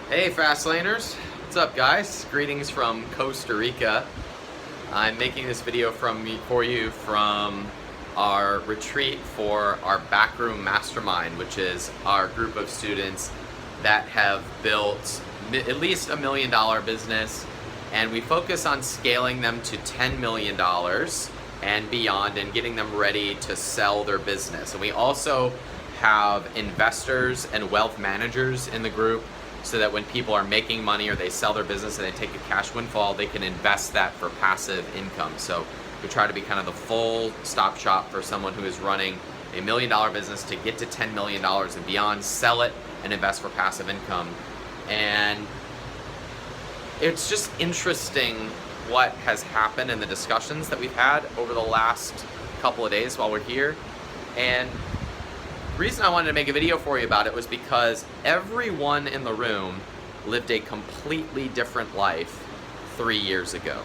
Hey Fast Laners, what's up guys? Greetings from Costa Rica. I'm making this video for you from our retreat for our Backroom Mastermind, which is our group of students that have built at least $1 million business, and we focus on scaling them to $10 million and beyond and getting them ready to sell their business. And we also have investors and wealth managers in the group, so that when people are making money or they sell their business and they take a cash windfall, they can invest that for passive income. So we try to be kind of the full stop shop for someone who is running a $1 million business to get to $10 million and beyond, sell it and invest for passive income. And it's just interesting what has happened in the discussions that we've had over the last couple of days while we're here. And the reason I wanted to make a video for you about it was because everyone in the room lived a completely different life 3 years ago.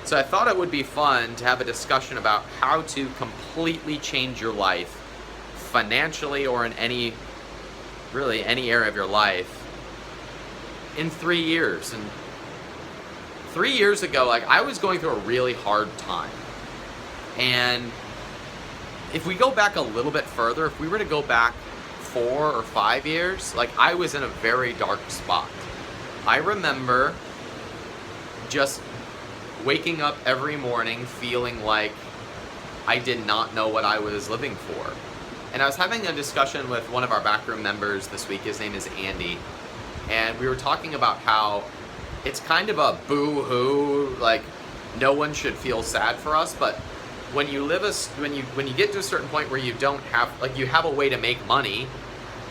So I thought it would be fun to have a discussion about how to completely change your life financially or in any area of your life in 3 years. And 3 years ago, I was going through a really hard time. And if we go back a little bit further, if we were to go back 4 or 5 years, I was in a very dark spot. I remember just waking up every morning feeling like I did not know what I was living for. And I was having a discussion with one of our backroom members this week. His name is Andy. And we were talking about how it's kind of a boo-hoo, no one should feel sad for us, but when you get to a certain point where you don't have, you have a way to make money,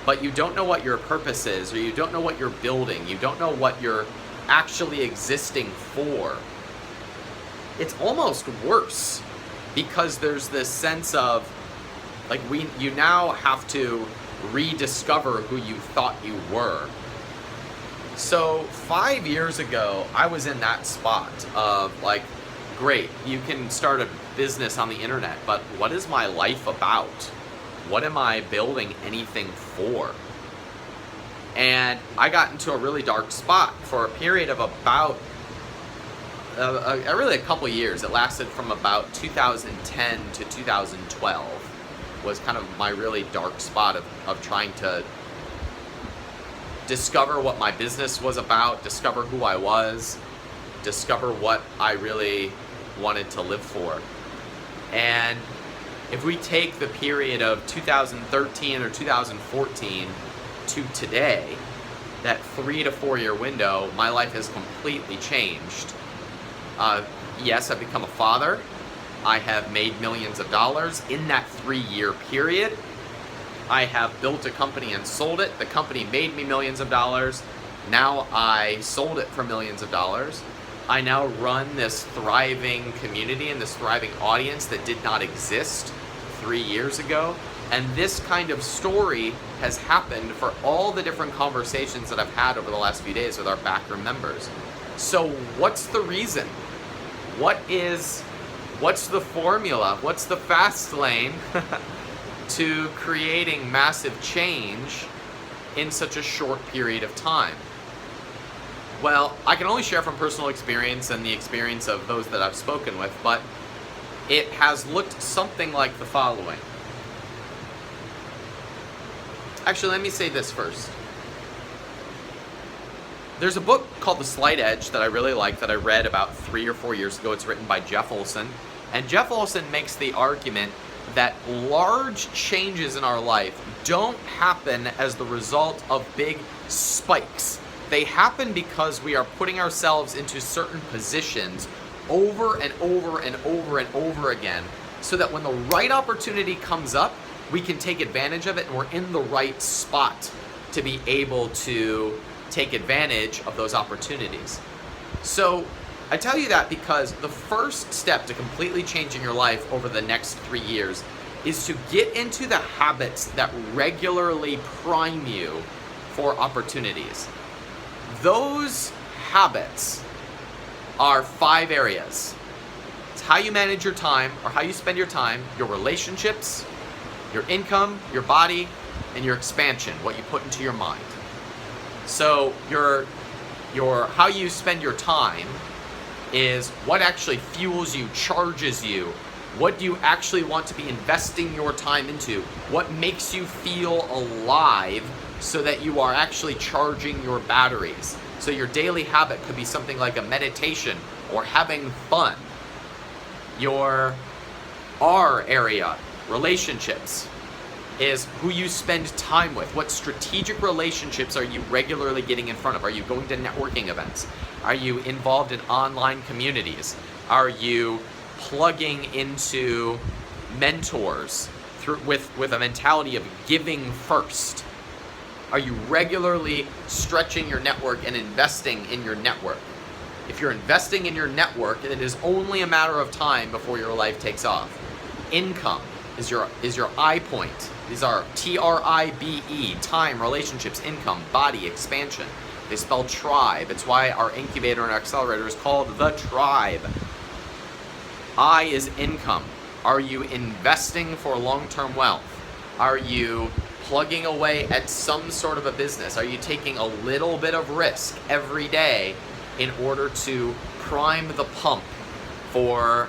but you don't know what your purpose is, or you don't know what you're building, you don't know what you're actually existing for, it's almost worse, because there's this sense of, you now have to rediscover who you thought you were. So 5 years ago, I was in that spot of great, you can start a business on the internet, but what is my life about? What am I building anything for? And I got into a really dark spot for a period of about really a couple years. It lasted from about 2010 to 2012 was kind of my really dark spot of trying to discover what my business was about, discover who I was, discover what I really wanted to live for. And if we take the period of 2013 or 2014 to today, that 3 to 4 year window, my life has completely changed. Yes, I've become a father. I have made millions of dollars in that 3-year period. I have built a company and sold it. The company made me millions of dollars. Now I sold it for millions of dollars. I now run this thriving community and this thriving audience that did not exist 3 years ago. And this kind of story has happened for all the different conversations that I've had over the last few days with our backroom members. So what's the reason? What's the formula? What's the fast lane to creating massive change in such a short period of time? Well, I can only share from personal experience and the experience of those that I've spoken with, but it has looked something like the following. Actually, let me say this first. There's a book called The Slight Edge that I really like that I read about 3 or 4 years ago. It's written by Jeff Olson. And Jeff Olson makes the argument that large changes in our life don't happen as the result of big spikes. They happen because we are putting ourselves into certain positions over and over and over and over again, so that when the right opportunity comes up, we can take advantage of it and we're in the right spot to be able to take advantage of those opportunities. So I tell you that because the first step to completely changing your life over the next 3 years is to get into the habits that regularly prime you for opportunities. Those habits are 5 areas. It's how you manage your time, or how you spend your time, your relationships, your income, your body, and your expansion, what you put into your mind. So your how you spend your time is what actually fuels you, charges you. What do you actually want to be investing your time into? What makes you feel alive so that you are actually charging your batteries? So your daily habit could be something like a meditation or having fun. Your R area, relationships, is who you spend time with. What strategic relationships are you regularly getting in front of? Are you going to networking events? Are you involved in online communities? Are you plugging into mentors with a mentality of giving first? Are you regularly stretching your network and investing in your network? If you're investing in your network, it is only a matter of time before your life takes off. Income is your I point. These are TRIBE, time, relationships, income, body, expansion. They spell tribe. It's why our incubator and our accelerator is called the tribe. I is income. Are you investing for long-term wealth? Are you plugging away at some sort of a business? Are you taking a little bit of risk every day in order to prime the pump for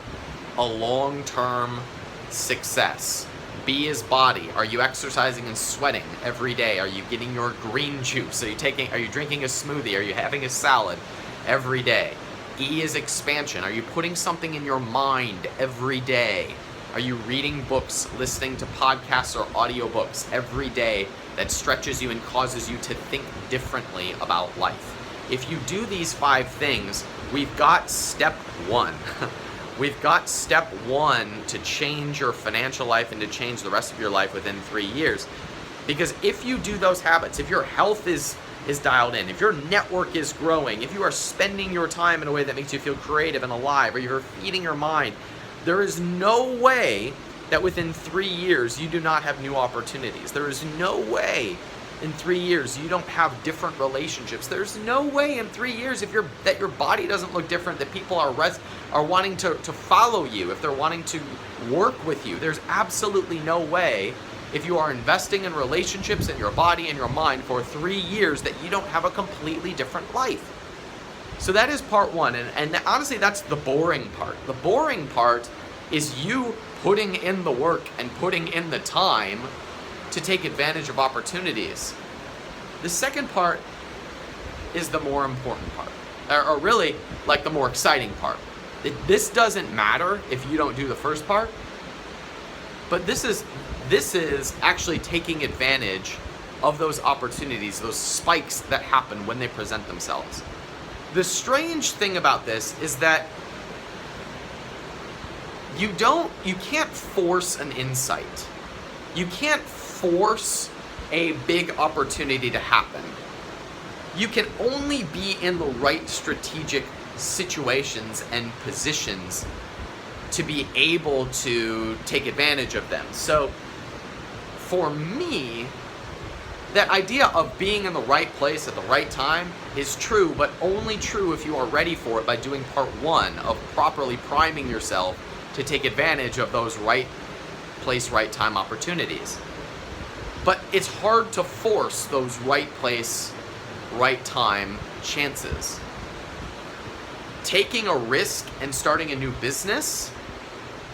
a long-term success? B is body. Are you exercising and sweating every day? Are you getting your green juice? Are you drinking a smoothie? Are you having a salad every day? E is expansion. Are you putting something in your mind every day? Are you reading books, listening to podcasts or audiobooks every day that stretches you and causes you to think differently about life? If you do these 5 things, we've got step 1. We've got step 1 to change your financial life and to change the rest of your life within 3 years. Because if you do those habits, if your health is dialed in, if your network is growing, if you are spending your time in a way that makes you feel creative and alive, or you're feeding your mind, there is no way that within 3 years you do not have new opportunities. There is no way in 3 years you don't have different relationships. There's no way in 3 years that your body doesn't look different, that people are wanting to follow you, if they're wanting to work with you. There's absolutely no way, if you are investing in relationships in your body and your mind for 3 years, that you don't have a completely different life. So that is part 1, and honestly that's the boring part. The boring part is you putting in the work and putting in the time to take advantage of opportunities. The second part is the more important part, or really like the more exciting part. This doesn't matter if you don't do the first part, but this is actually taking advantage of those opportunities, those spikes that happen when they present themselves. The strange thing about this is that you can't force an insight. You can't force a big opportunity to happen. You can only be in the right strategic situations and positions to be able to take advantage of them. So for me, that idea of being in the right place at the right time is true, but only true if you are ready for it by doing part 1 of properly priming yourself to take advantage of those right place, right time opportunities. But it's hard to force those right place, right time chances. Taking a risk and starting a new business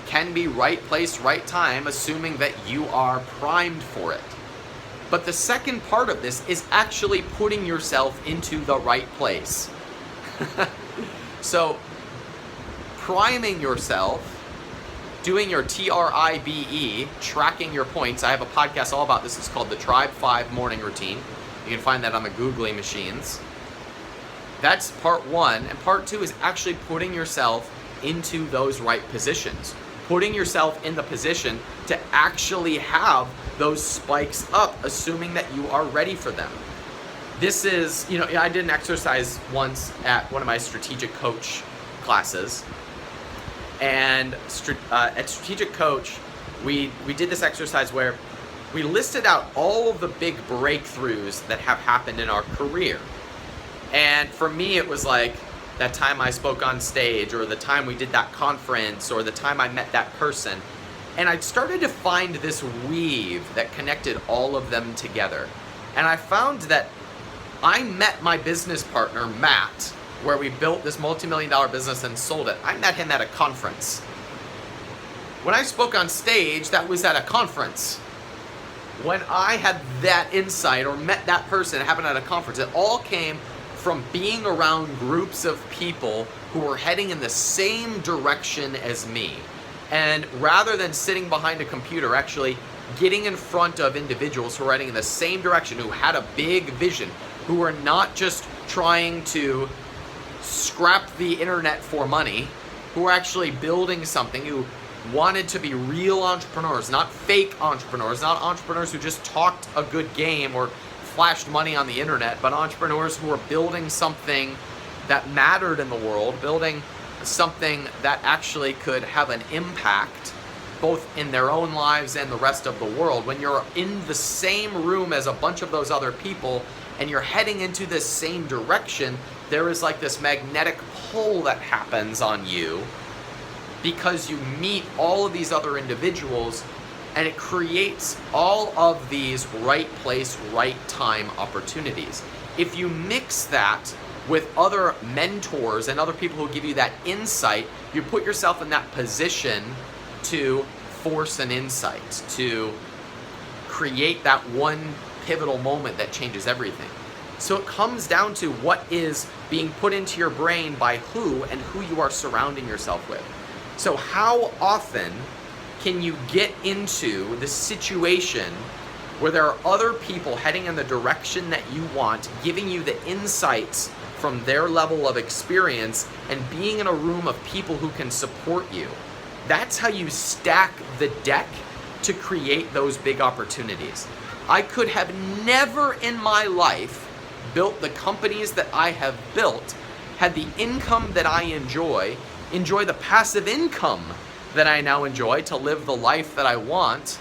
can be right place, right time, assuming that you are primed for it. But the second part of this is actually putting yourself into the right place. So, priming yourself, doing your TRIBE, tracking your points. I have a podcast all about this. It's called the Tribe 5 Morning Routine. You can find that on the Googly machines. That's part 1. And part 2 is actually putting yourself into those right positions. Putting yourself in the position to actually have those spikes up, assuming that you are ready for them. This is, I did an exercise once at one of my strategic coach classes. And at Strategic Coach, we did this exercise where we listed out all of the big breakthroughs that have happened in our career. And for me, it was like that time I spoke on stage, or the time we did that conference, or the time I met that person. And I started to find this weave that connected all of them together. And I found that I met my business partner, Matt, where we built this multi-million-dollar business and sold it. I met him at a conference. When I spoke on stage, that was at a conference. When I had that insight or met that person, it happened at a conference. It all came from being around groups of people who were heading in the same direction as me. And rather than sitting behind a computer, actually getting in front of individuals who were heading in the same direction, who had a big vision, who were not just trying to scrap the internet for money, who were actually building something, who wanted to be real entrepreneurs, not fake entrepreneurs, not entrepreneurs who just talked a good game or flashed money on the internet, but entrepreneurs who were building something that mattered in the world, building something that actually could have an impact both in their own lives and the rest of the world. When you're in the same room as a bunch of those other people and you're heading into this same direction, there is like this magnetic pull that happens on you because you meet all of these other individuals, and it creates all of these right place, right time opportunities. If you mix that with other mentors and other people who give you that insight, you put yourself in that position to force an insight, to create that one pivotal moment that changes everything. So it comes down to what is being put into your brain by who and who you are surrounding yourself with. So how often can you get into the situation where there are other people heading in the direction that you want, giving you the insights from their level of experience, and being in a room of people who can support you? That's how you stack the deck to create those big opportunities. I could have never in my life built the companies that I have built, had the income that I enjoy the passive income that I now enjoy to live the life that I want,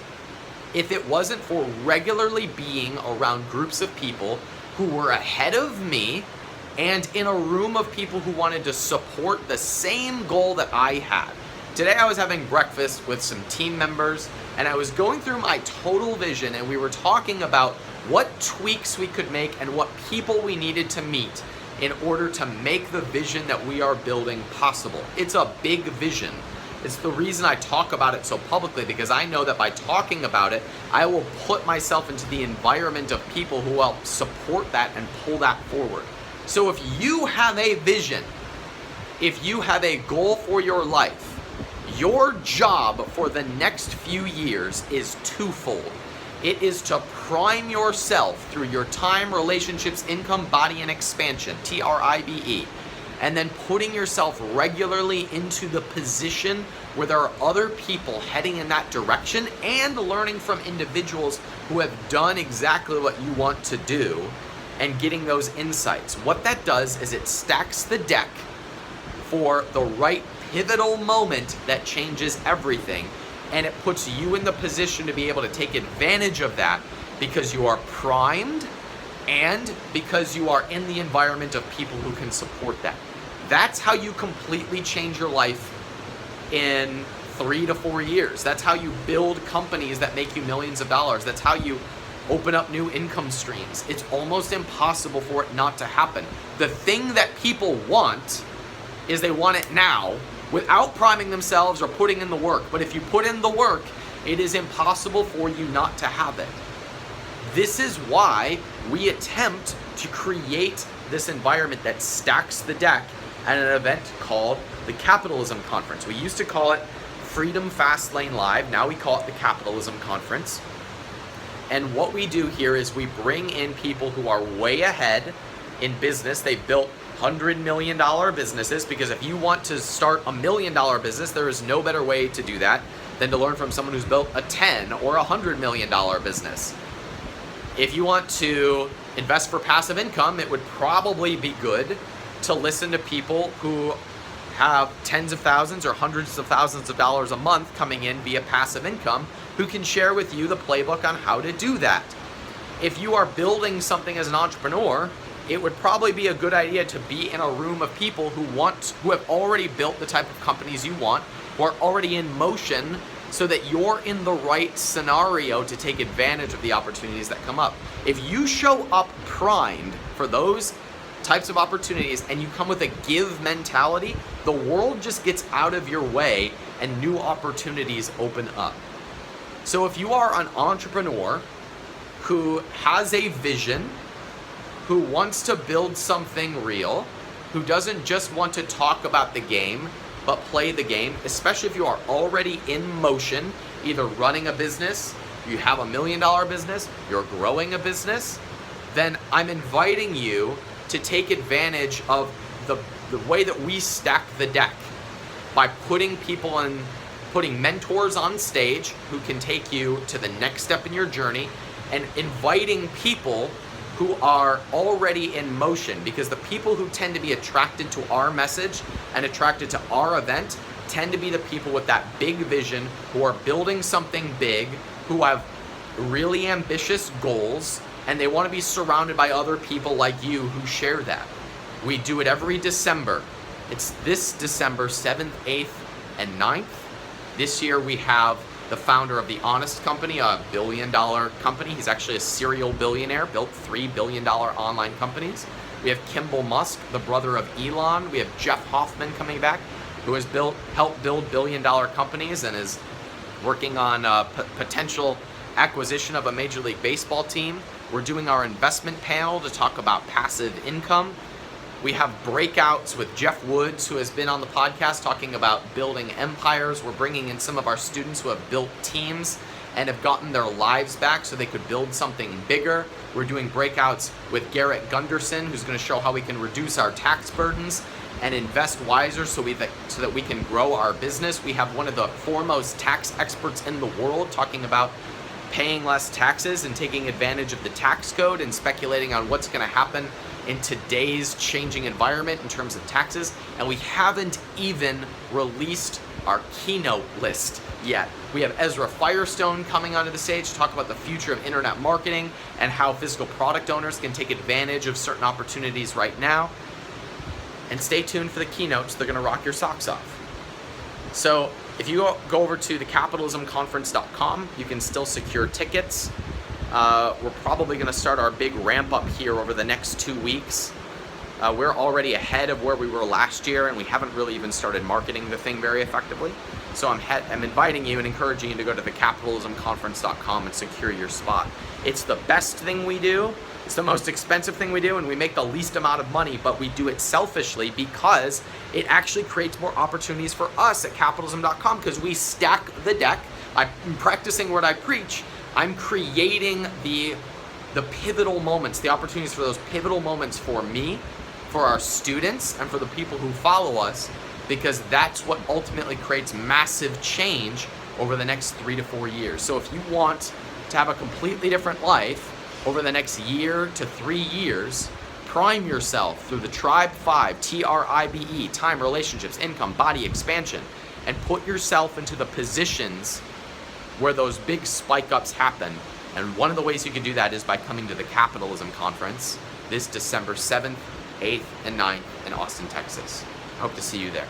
if it wasn't for regularly being around groups of people who were ahead of me and in a room of people who wanted to support the same goal that I had. Today I was having breakfast with some team members and I was going through my total vision, and we were talking about what tweaks we could make and what people we needed to meet in order to make the vision that we are building possible. It's a big vision. It's the reason I talk about it so publicly, because I know that by talking about it, I will put myself into the environment of people who will support that and pull that forward. So if you have a vision, if you have a goal for your life, your job for the next few years is twofold. It is to prime yourself through your time, relationships, income, body, and expansion, TRIBE, and then putting yourself regularly into the position where there are other people heading in that direction, and learning from individuals who have done exactly what you want to do and getting those insights. What that does is it stacks the deck for the right pivotal moment that changes everything, and it puts you in the position to be able to take advantage of that because you are primed and because you are in the environment of people who can support that. That's how you completely change your life in 3 to 4 years. That's how you build companies that make you millions of dollars. That's how you open up new income streams. It's almost impossible for it not to happen. The thing that people want is they want it now without priming themselves or putting in the work. But if you put in the work, it is impossible for you not to have it. This is why we attempt to create this environment that stacks the deck at an event called the Capitalism Conference. We used to call it Freedom Fastlane Live. Now we call it the Capitalism Conference. And what we do here is we bring in people who are way ahead in business. They've built $100 million businesses, because if you want to start $1 million business, there is no better way to do that than to learn from someone who's built a $10 or $100 million business. If you want to invest for passive income, it would probably be good to listen to people who have tens of thousands or hundreds of thousands of dollars a month coming in via passive income, who can share with you the playbook on how to do that. If you are building something as an entrepreneur, it would probably be a good idea to be in a room of people who have already built the type of companies you want, who are already in motion, so that you're in the right scenario to take advantage of the opportunities that come up. If you show up primed for those types of opportunities and you come with a give mentality, the world just gets out of your way and new opportunities open up. So if you are an entrepreneur who has a vision, who wants to build something real, who doesn't just want to talk about the game, but play the game, especially if you are already in motion, either running a business, you have $1 million business, you're growing a business, then I'm inviting you to take advantage of the way that we stack the deck by putting mentors on stage who can take you to the next step in your journey, and inviting people who are already in motion, because the people who tend to be attracted to our message and attracted to our event tend to be the people with that big vision, who are building something big, who have really ambitious goals, and they want to be surrounded by other people like you who share that. We do it every December. It's this December 7th, 8th, and 9th. This year we have the founder of The Honest Company, a $1 billion company. He's actually a serial billionaire, built $3 billion online companies. We have Kimball Musk, the brother of Elon. We have Jeff Hoffman coming back, who has helped build $1 billion companies and is working on potential acquisition of a Major League Baseball team. We're doing our investment panel to talk about passive income. We have breakouts with Jeff Woods, who has been on the podcast talking about building empires. We're bringing in some of our students who have built teams and have gotten their lives back so they could build something bigger. We're doing breakouts with Garrett Gunderson, who's going to show how we can reduce our tax burdens and invest wiser so that we can grow our business. We have one of the foremost tax experts in the world talking about paying less taxes and taking advantage of the tax code and speculating on what's going to happen in today's changing environment in terms of taxes. And we haven't even released our keynote list yet. We have Ezra Firestone coming onto the stage to talk about the future of internet marketing and how physical product owners can take advantage of certain opportunities right now. And stay tuned for the keynotes. They're going to rock your socks off. So if you go over to thecapitalismconference.com, you can still secure tickets. We're probably going to start our big ramp up here over the next 2 weeks. We're already ahead of where we were last year, and we haven't really even started marketing the thing very effectively. So I'm inviting you and encouraging you to go to thecapitalismconference.com and secure your spot. It's the best thing we do. It's the most expensive thing we do, and we make the least amount of money, but we do it selfishly because it actually creates more opportunities for us at capitalism.com, because we stack the deck. I'm practicing what I preach. I'm creating the pivotal moments, the opportunities for those pivotal moments for me, for our students, and for the people who follow us, because that's what ultimately creates massive change over the next 3 to 4 years. So if you want to have a completely different life over the next year to 3 years, prime yourself through the Tribe 5, TRIBE, time, relationships, income, body, expansion, and put yourself into the positions where those big spike ups happen. And one of the ways you can do that is by coming to the Capitalism Conference this December 7th, 8th, and 9th in Austin, Texas. I hope to see you there.